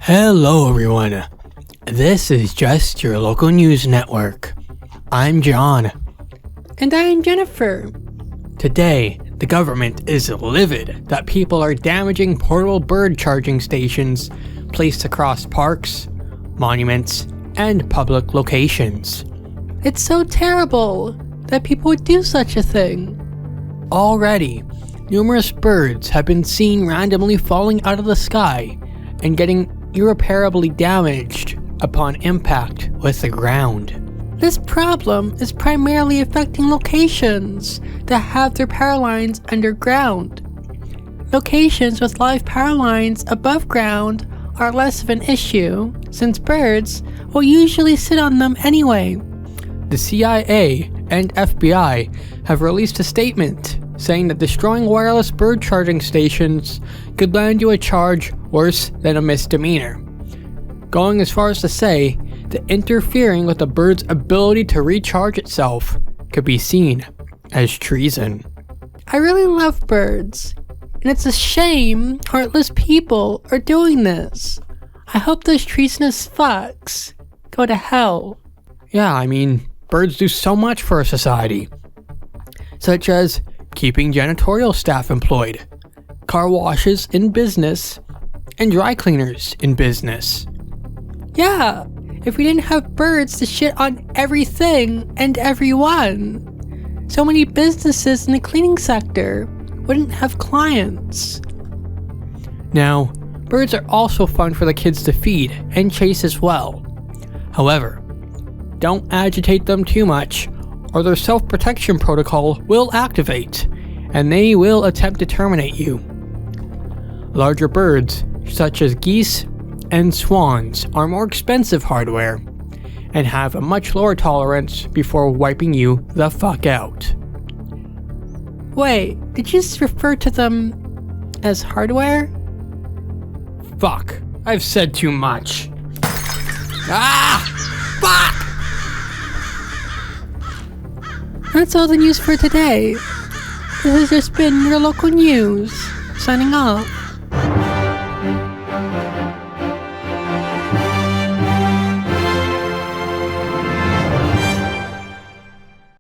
Hello everyone, this is just your local news network. I'm John. And I'm Jennifer. Today, the government is livid that people are damaging portable bird charging stations placed across parks, monuments, and public locations. It's so terrible that people would do such a thing. Already, numerous birds have been seen randomly falling out of the sky and getting irreparably damaged upon impact with the ground. This problem is primarily affecting locations that have their power lines underground. Locations with live power lines above ground are less of an issue, since birds will usually sit on them anyway. The CIA and FBI have released a statement saying that destroying wireless bird charging stations could land you a charge worse than a misdemeanor, going as far as to say that interfering with a bird's ability to recharge itself could be seen as treason. I really love birds, and it's a shame heartless people are doing this. I hope those treasonous fucks go to hell. Yeah, I mean, birds do so much for a society, such as keeping janitorial staff employed, car washes in business, and dry cleaners in business. Yeah, if we didn't have birds to shit on everything and everyone, so many businesses in the cleaning sector wouldn't have clients. Now, birds are also fun for the kids to feed and chase as well. However, don't agitate them too much, or their self-protection protocol will activate, and they will attempt to terminate you. Larger birds, such as geese and swans, are more expensive hardware, and have a much lower tolerance before wiping you the fuck out. Wait, did you just refer to them as hardware? Fuck, I've said too much. Ah! Fuck! That's all the news for today. This has just been your local news. Signing off.